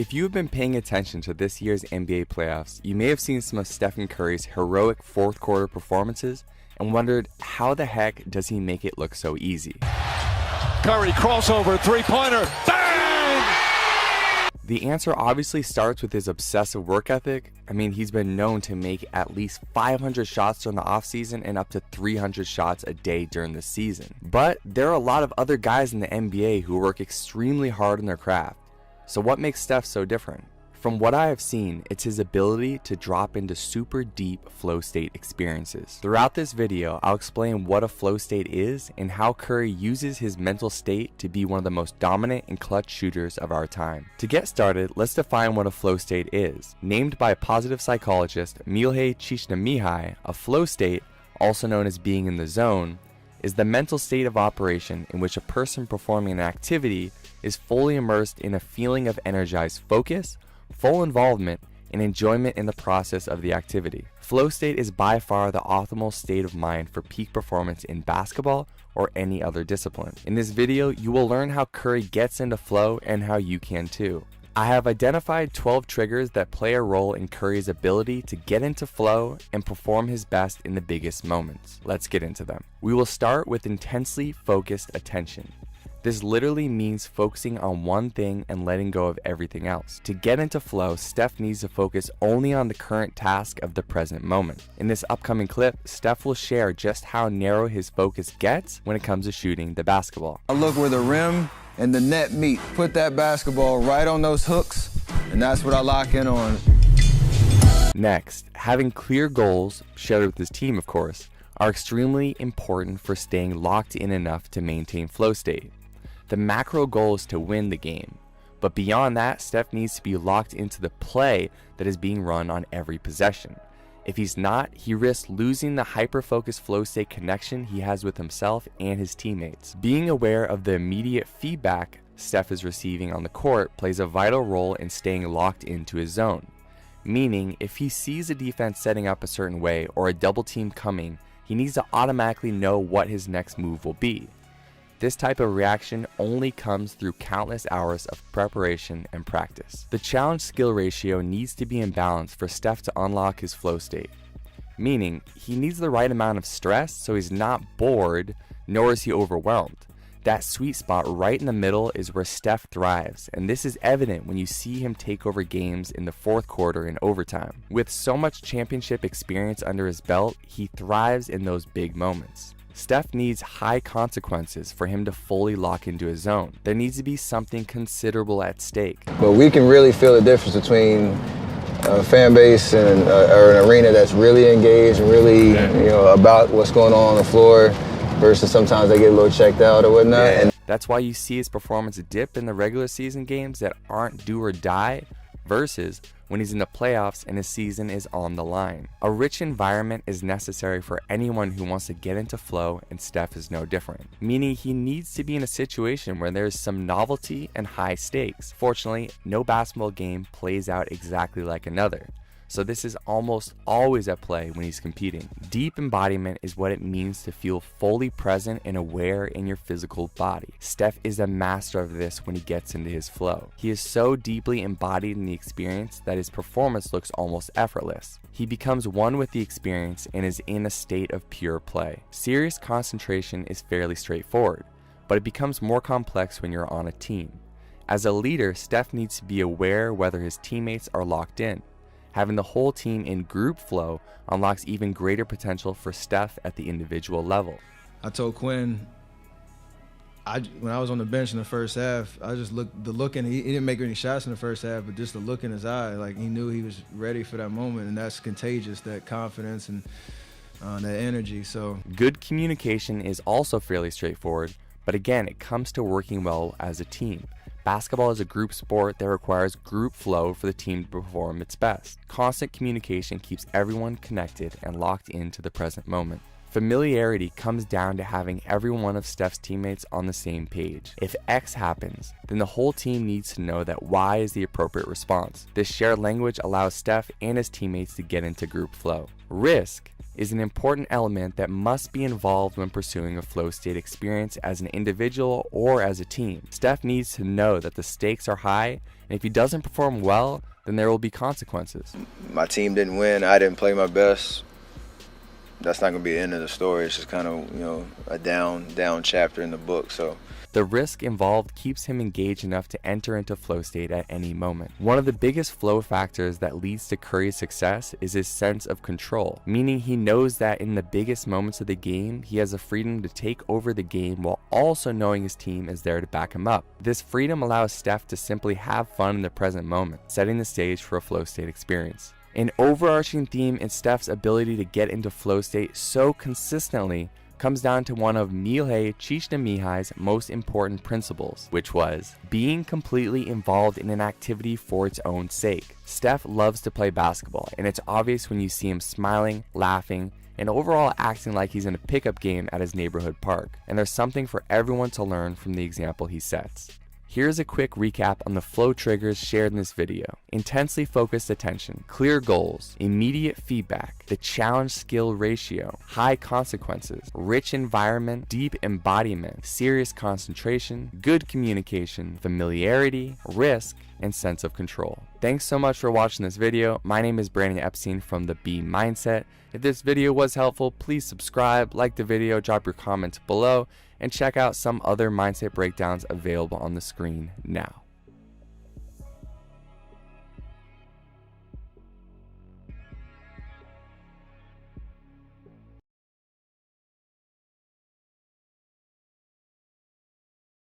If you have been paying attention to this year's NBA playoffs, you may have seen some of Stephen Curry's heroic fourth quarter performances and wondered how the heck does he make it look so easy? Curry crossover, three-pointer, bang! The answer obviously starts with his obsessive work ethic. I mean, he's been known to make at least 500 shots during the offseason and up to 300 shots a day during the season. But there are a lot of other guys in the NBA who work extremely hard on their craft. So what makes Steph so different? From what I have seen, it's his ability to drop into super deep flow state experiences. Throughout this video, I'll explain what a flow state is and how Curry uses his mental state to be one of the most dominant and clutch shooters of our time. To get started, let's define what a flow state is. Named by positive psychologist Mihaly Csikszentmihalyi, a flow state, also known as being in the zone, is the mental state of operation in which a person performing an activity is fully immersed in a feeling of energized focus, full involvement, and enjoyment in the process of the activity. Flow state is by far the optimal state of mind for peak performance in basketball or any other discipline. In this video, you will learn how Curry gets into flow and how you can too. I have identified 12 triggers that play a role in Curry's ability to get into flow and perform his best in the biggest moments. Let's get into them. We will start with intensely focused attention. This literally means focusing on one thing and letting go of everything else. To get into flow, Steph needs to focus only on the current task of the present moment. In this upcoming clip, Steph will share just how narrow his focus gets when it comes to shooting the basketball. I look where the rim and the net meet. Put that basketball right on those hooks, and that's what I lock in on. Next, having clear goals, shared with his team of course, are extremely important for staying locked in enough to maintain flow state. The macro goal is to win the game, but beyond that, Steph needs to be locked into the play that is being run on every possession. If he's not, he risks losing the hyper-focused flow state connection he has with himself and his teammates. Being aware of the immediate feedback Steph is receiving on the court plays a vital role in staying locked into his zone. Meaning, if he sees a defense setting up a certain way or a double team coming, he needs to automatically know what his next move will be. This type of reaction only comes through countless hours of preparation and practice. The challenge skill ratio needs to be in balance for Steph to unlock his flow state. Meaning, he needs the right amount of stress so he's not bored, nor is he overwhelmed. That sweet spot right in the middle is where Steph thrives, and this is evident when you see him take over games in the fourth quarter and overtime. With so much championship experience under his belt, he thrives in those big moments. Steph needs high consequences for him to fully lock into his zone. There needs to be something considerable at stake. But we can really feel the difference between a fan base and or an arena that's really engaged and really about what's going on the floor versus sometimes they get a little checked out or whatnot. Yeah. That's why you see his performance dip in the regular season games that aren't do or die versus when he's in the playoffs and his season is on the line. A rich environment is necessary for anyone who wants to get into flow, and Steph is no different. Meaning he needs to be in a situation where there's some novelty and high stakes. Fortunately, no basketball game plays out exactly like another. So this is almost always at play when he's competing. Deep embodiment is what it means to feel fully present and aware in your physical body. Steph is a master of this when he gets into his flow. He is so deeply embodied in the experience that his performance looks almost effortless. He becomes one with the experience and is in a state of pure play. Serious concentration is fairly straightforward, but it becomes more complex when you're on a team. As a leader, Steph needs to be aware whether his teammates are locked in. Having the whole team in group flow unlocks even greater potential for Steph at the individual level. I told Quinn, when I was on the bench in the first half, I just looked, the look in, he didn't make any shots in the first half, but just the look in his eye, like he knew he was ready for that moment, and that's contagious, that confidence and that energy. So good communication is also fairly straightforward, but again, it comes to working well as a team. Basketball is a group sport that requires group flow for the team to perform its best. Constant communication keeps everyone connected and locked into the present moment. Familiarity comes down to having every one of Steph's teammates on the same page. If X happens, then the whole team needs to know that Y is the appropriate response. This shared language allows Steph and his teammates to get into group flow. Risk is an important element that must be involved when pursuing a flow state experience as an individual or as a team. Steph needs to know that the stakes are high, and if he doesn't perform well, then there will be consequences. My team didn't win. I didn't play my best. That's not going to be the end of the story. It's just kind of, a down chapter in the book. So the risk involved keeps him engaged enough to enter into flow state at any moment. One of the biggest flow factors that leads to Curry's success is his sense of control, meaning he knows that in the biggest moments of the game, he has the freedom to take over the game while also knowing his team is there to back him up. This freedom allows Steph to simply have fun in the present moment, setting the stage for a flow state experience. An overarching theme in Steph's ability to get into flow state so consistently comes down to one of Nilay Csikszentmihalyi's most important principles, which was being completely involved in an activity for its own sake. Steph loves to play basketball, and it's obvious when you see him smiling, laughing, and overall acting like he's in a pickup game at his neighborhood park. And there's something for everyone to learn from the example he sets. Here's a quick recap on the flow triggers shared in this video. Intensely focused attention, clear goals, immediate feedback, the challenge skill ratio, high consequences, rich environment, deep embodiment, serious concentration, good communication, familiarity, risk, and sense of control. Thanks so much for watching this video. My name is Brandon Epstein from The B Mindset. If this video was helpful, please subscribe, like the video, drop your comments below, and check out some other mindset breakdowns available on the screen now.